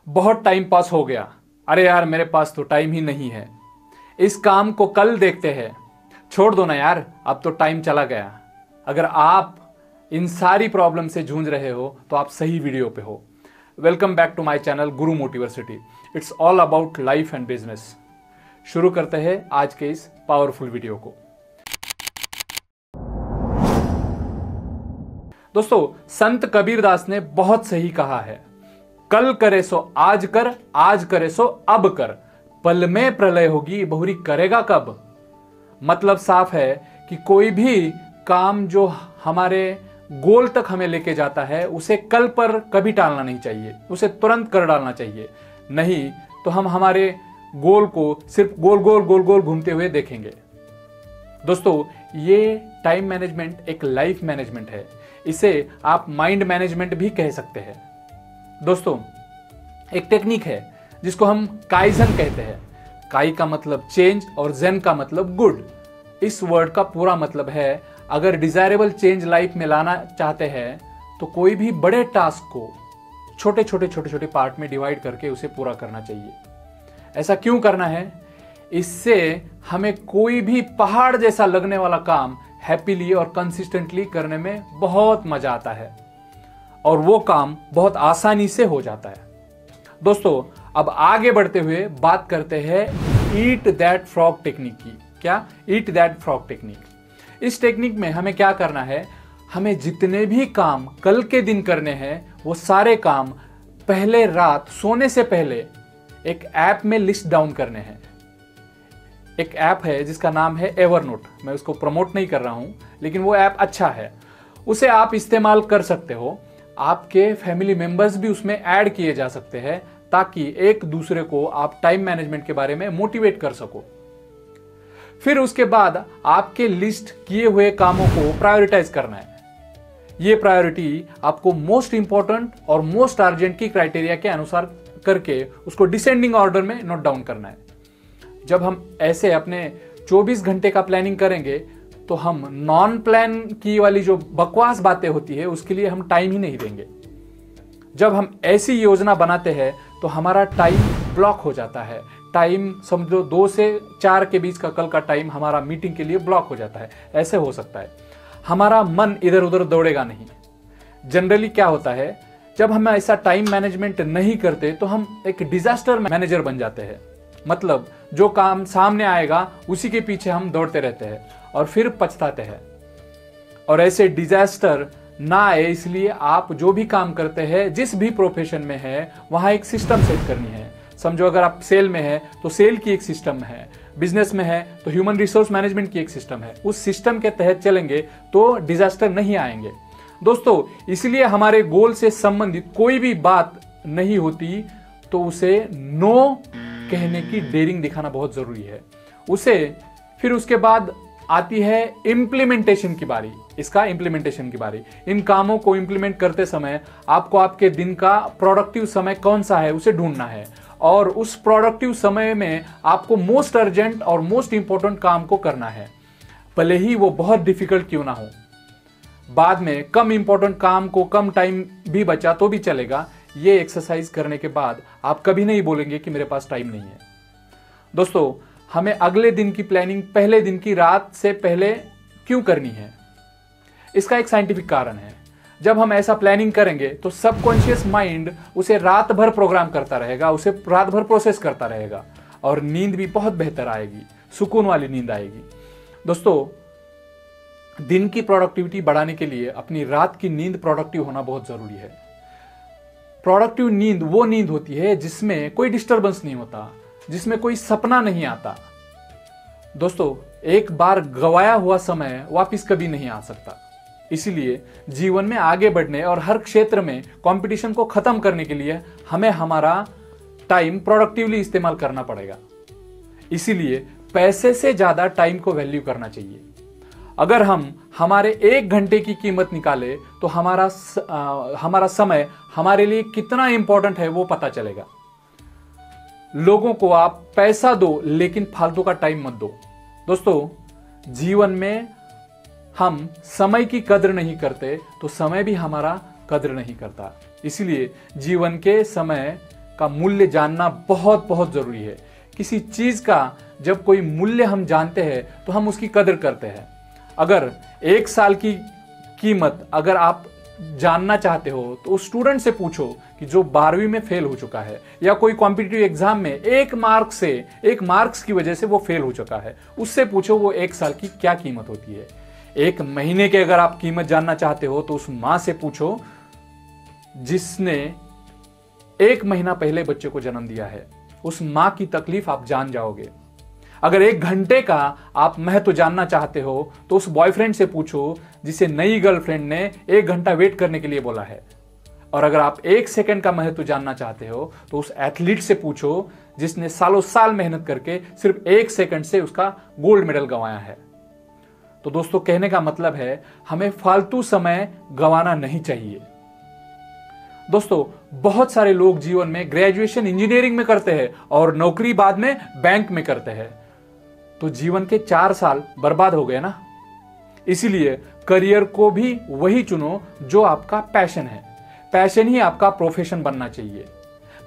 बहुत time pass हो गया, अरे यार मेरे पास तो टाइम ही नहीं है, इस काम को कल देखते हैं, छोड़ दो ना यार अब तो टाइम चला गया। अगर आप इन सारी प्रॉब्लम से जूझ रहे हो तो आप सही वीडियो पे हो। Welcome back to my channel Guru Motiversity. It's all about life and business. शुरू करते हैं आज के इस पावरफुल वीडियो को। दोस्तों, संत कबीरदास ने बहुत सही कहा है, कल करे सो आज कर, आज करे सो अब कर, पल में प्रलय होगी बहुरी करेगा कब। मतलब साफ है कि कोई भी काम जो हमारे गोल तक हमें लेके जाता है उसे कल पर कभी टालना नहीं चाहिए, उसे तुरंत कर डालना चाहिए। नहीं तो हम हमारे गोल को सिर्फ गोल गोल गोल गोल घूमते हुए देखेंगे। दोस्तों, ये टाइम मैनेजमेंट एक लाइफ मैनेजमेंट है, इसे आप माइंड मैनेजमेंट भी कह सकते हैं। दोस्तों, एक टेक्निक है जिसको हम काइजन कहते हैं। काई का मतलब चेंज और जेन का मतलब गुड। इस वर्ड का पूरा मतलब है, अगर डिजायरेबल चेंज लाइफ में लाना चाहते हैं तो कोई भी बड़े टास्क को छोटे छोटे छोटे छोटे पार्ट में डिवाइड करके उसे पूरा करना चाहिए। ऐसा क्यों करना है? इससे हमें कोई भी पहाड़ जैसा लगने वाला काम हैप्पीली और कंसिस्टेंटली करने में बहुत मजा आता है और वो काम बहुत आसानी से हो जाता है। दोस्तों, अब आगे बढ़ते हुए बात करते हैं ईट दैट फ्रॉग टेक्निक की। क्या? Eat that frog technique. इस टेक्निक में हमें क्या करना है, हमें जितने भी काम कल के दिन करने हैं वो सारे काम पहले रात सोने से पहले एक ऐप में लिस्ट डाउन करने हैं। एक ऐप है जिसका नाम है एवरनोट। मैं उसको प्रमोट नहीं कर रहा हूं, लेकिन वो ऐप अच्छा है, उसे आप इस्तेमाल कर सकते हो। आपके फैमिली मेंबर्स भी उसमें ऐड किए जा सकते हैं ताकि एक दूसरे को आप टाइम मैनेजमेंट के बारे में मोटिवेट कर सको। फिर उसके बाद आपके लिस्ट किए हुए कामों को प्रायोरिटाइज करना है। ये प्रायोरिटी आपको मोस्ट इंपॉर्टेंट और मोस्ट अर्जेंट की क्राइटेरिया के अनुसार करके उसको डिसेंडिंग ऑर्डर में नोट डाउन करना है। जब हम ऐसे अपने 24 घंटे का प्लानिंग करेंगे तो हम नॉन प्लान की वाली जो बकवास बातें होती है उसके लिए हम टाइम ही नहीं देंगे। जब हम ऐसी योजना बनाते हैं तो हमारा टाइम ब्लॉक हो जाता है। टाइम समझो 2 से 4 के बीच का कल का टाइम हमारा मीटिंग के लिए ब्लॉक हो जाता है। ऐसे हो सकता है, हमारा मन इधर उधर दौड़ेगा नहीं। जनरली क्या होता है, जब हम ऐसा टाइम मैनेजमेंट नहीं करते तो हम एक डिजास्टर मैनेजर बन जाते हैं। मतलब जो काम सामने आएगा उसी के पीछे हम दौड़ते रहते हैं और फिर पछताते हैं। और ऐसे डिजास्टर ना आए इसलिए आप जो भी काम करते हैं, जिस भी प्रोफेशन में है, वहां एक सिस्टम सेट करनी है। समझो अगर आप सेल में है तो सेल की एक सिस्टम है, बिजनेस में है तो ह्यूमन रिसोर्स मैनेजमेंट की एक सिस्टम है। उस सिस्टम के तहत चलेंगे तो डिजास्टर नहीं आएंगे। दोस्तों, इसलिए हमारे गोल से संबंधित कोई भी बात नहीं होती तो उसे नो कहने की डेयरिंग दिखाना बहुत जरूरी है। फिर उसके बाद आती है इम्प्लीमेंटेशन की बारी। इसका इम्प्लीमेंटेशन की बारी। इन कामों को इम्प्लीमेंट करते समय आपको आपके दिन का प्रोडक्टिव समय कौन सा है उसे ढूंढना है और उस प्रोडक्टिव समय में आपको मोस्ट अर्जेंट और मोस्ट इंपॉर्टेंट काम को करना है, भले ही वो बहुत डिफिकल्ट क्यों ना हो। बाद में कम इंपॉर्टेंट काम को कम टाइम भी बचा तो भी चलेगा। ये एक्सरसाइज करने के बाद आप कभी नहीं बोलेंगे कि मेरे पास टाइम नहीं है। दोस्तों, हमें अगले दिन की प्लानिंग पहले दिन की रात से पहले क्यों करनी है? इसका एक साइंटिफिक कारण है। जब हम ऐसा प्लानिंग करेंगे तो सबकॉन्शियस माइंड उसे रात भर प्रोग्राम करता रहेगा, उसे रात भर प्रोसेस करता रहेगा और नींद भी बहुत बेहतर आएगी, सुकून वाली नींद आएगी। दोस्तों, दिन की प्रोडक्टिविटी बढ़ाने के लिए अपनी रात की नींद प्रोडक्टिव होना बहुत जरूरी है। प्रोडक्टिव नींद वो नींद होती है जिसमें कोई डिस्टरबेंस नहीं होता, जिसमें कोई सपना नहीं आता। दोस्तों, एक बार गवाया हुआ समय वापस कभी नहीं आ सकता। इसीलिए जीवन में आगे बढ़ने और हर क्षेत्र में कंपटीशन को खत्म करने के लिए हमें हमारा टाइम प्रोडक्टिवली इस्तेमाल करना पड़ेगा। इसीलिए पैसे से ज्यादा टाइम को वैल्यू करना चाहिए। अगर हम हमारे 1 घंटे की कीमत निकाले तो हमारा समय हमारे लिए कितना इंपॉर्टेंट है वो पता चलेगा। लोगों को आप पैसा दो लेकिन फालतू का टाइम मत दो। दोस्तों, जीवन में हम समय की कद्र नहीं करते तो समय भी हमारा कद्र नहीं करता। इसलिए जीवन के समय का मूल्य जानना बहुत बहुत जरूरी है। किसी चीज का जब कोई मूल्य हम जानते हैं तो हम उसकी कदर करते हैं। अगर 1 साल की कीमत अगर आप जानना चाहते हो तो उस स्टूडेंट से पूछो कि जो 12वीं में फेल हो चुका है या कोई कॉम्पिटिटिव एग्जाम में 1 मार्क्स की वजह से वो फेल हो चुका है, उससे पूछो वो 1 साल की क्या कीमत होती है। 1 महीने के अगर आप कीमत जानना चाहते हो तो उस मां से पूछो जिसने 1 महीना पहले बच्चे को जन्म दिया है। उस मां की तकलीफ आप जान जाओगे। अगर 1 घंटे का आप महत्व जानना चाहते हो तो उस बॉयफ्रेंड से पूछो जिसे नई गर्लफ्रेंड ने 1 घंटा वेट करने के लिए बोला है। और अगर आप 1 सेकंड का महत्व जानना चाहते हो तो उस एथलीट से पूछो जिसने सालों साल मेहनत करके सिर्फ 1 सेकंड से उसका गोल्ड मेडल गंवाया है। तो दोस्तों, कहने का मतलब है हमें फालतू समय गंवाना नहीं चाहिए। दोस्तों, बहुत सारे लोग जीवन में ग्रेजुएशन इंजीनियरिंग में करते हैं और नौकरी बाद में बैंक में करते हैं, तो जीवन के 4 साल बर्बाद हो गए ना। इसीलिए करियर को भी वही चुनो जो आपका पैशन है। पैशन ही आपका प्रोफेशन बनना चाहिए।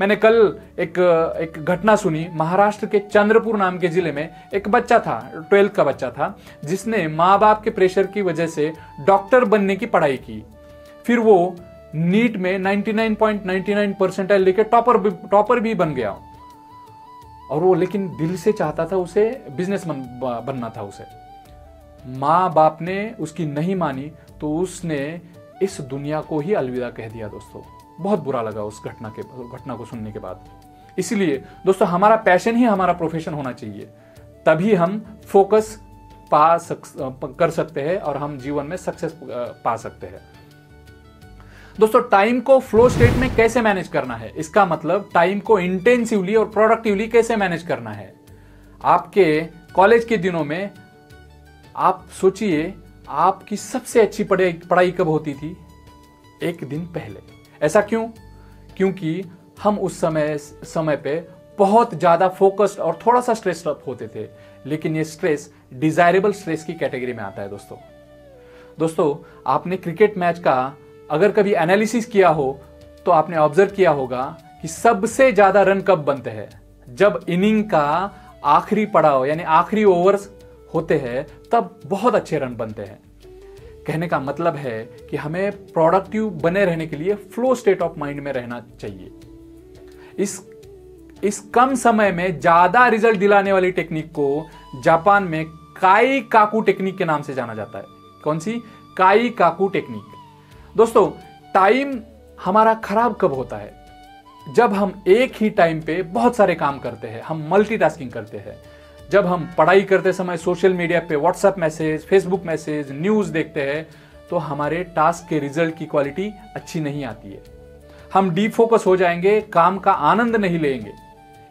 मैंने कल एक घटना सुनी। महाराष्ट्र के चंद्रपुर नाम के जिले में एक बच्चा था, 12th का बच्चा था, जिसने माँ बाप के प्रेशर की वजह से डॉक्टर बनने की पढ़ाई की। फिर वो नीट में 99.99 परसेंटाइल लेके टॉपर भी बन गया। और वो लेकिन दिल से चाहता था, उसे बिजनेसमैन बनना था उसे। माँ बाप ने उसकी नहीं मानी तो उसने इस दुनिया को ही अलविदा कह दिया। दोस्तों, बहुत बुरा लगा उस घटना को सुनने के बाद। इसलिए दोस्तों, हमारा पैशन ही हमारा प्रोफेशन होना चाहिए, तभी हम फोकस कर सकते हैं और हम जीवन में सक्सेस पा सकते हैं। दोस्तों, टाइम को फ्लो स्टेट में कैसे मैनेज करना है, इसका मतलब टाइम को इंटेंसिवली और प्रोडक्टिवली कैसे मैनेज करना है। आपके कॉलेज के दिनों में आप सोचिए, आपकी सबसे अच्छी पढ़ाई कब होती थी? 1 दिन पहले। ऐसा क्यों? क्योंकि हम उस समय पे बहुत ज्यादा फोकस्ड और थोड़ा सा स्ट्रेस्ड अप होते थे। लेकिन ये स्ट्रेस डिजायरेबल स्ट्रेस की कैटेगरी में आता है। दोस्तों, आपने क्रिकेट मैच का अगर कभी एनालिसिस किया हो तो आपने ऑब्जर्व किया होगा कि सबसे ज्यादा रन कब बनते हैं? जब इनिंग का आखिरी पड़ाव यानी आखिरी ओवर्स होते हैं, तब बहुत अच्छे रन बनते हैं। कहने का मतलब है कि हमें प्रोडक्टिव बने रहने के लिए फ्लो स्टेट ऑफ माइंड में रहना चाहिए। इस कम समय में ज्यादा रिजल्ट दिलाने वाली टेक्निक को जापान में काई काकू टेक्निक के नाम से जाना जाता है। कौन सी? काई काकू टेक्निक। दोस्तों, टाइम हमारा खराब कब होता है? जब हम एक ही टाइम पे बहुत सारे काम करते हैं, हम मल्टीटास्किंग करते हैं। जब हम पढ़ाई करते समय सोशल मीडिया पे WhatsApp message, Facebook message, news देखते हैं, तो हमारे टास्क के रिजल्ट की क्वालिटी अच्छी नहीं आती है। हम डीफोकस हो जाएंगे, काम का आनंद नहीं लेंगे।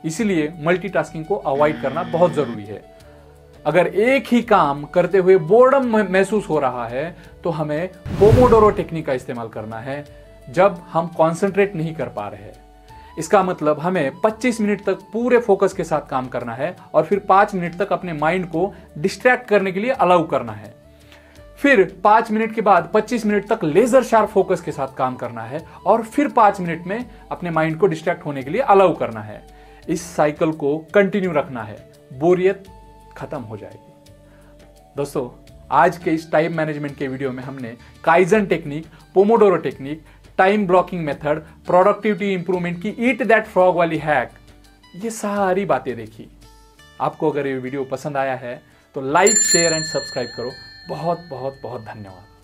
इसीलिए मल्टीटास्किंग को अवॉइड करना बहुत जरूरी है। अगर एक ही काम करते हुए बोर्डम महसूस हो रहा है तो हमें पोमोडोरो टेक्निक का इस्तेमाल करना है, जब हम कंसंट्रेट नहीं कर पा रहे हैं। इसका मतलब हमें 25 मिनट तक पूरे फोकस के साथ काम करना है और फिर 5 मिनट तक अपने माइंड को डिस्ट्रैक्ट करने के लिए अलाउ करना है। फिर 5 मिनट के बाद 25 मिनट तक लेजर शार्प फोकस के साथ काम करना है और फिर 5 मिनट में अपने माइंड को डिस्ट्रैक्ट होने के लिए अलाउ करना है। इस साइकिल को कंटिन्यू रखना है, बोरियत खत्म हो जाएगी। दोस्तों, आज के इस टाइम मैनेजमेंट के वीडियो में हमने kaizen technique, Pomodoro technique, time blocking method, productivity improvement की ईट दैट फ्रॉग वाली हैक, ये सारी बातें देखी। आपको अगर ये वीडियो पसंद आया है तो लाइक, शेयर एंड सब्सक्राइब करो। बहुत बहुत बहुत धन्यवाद।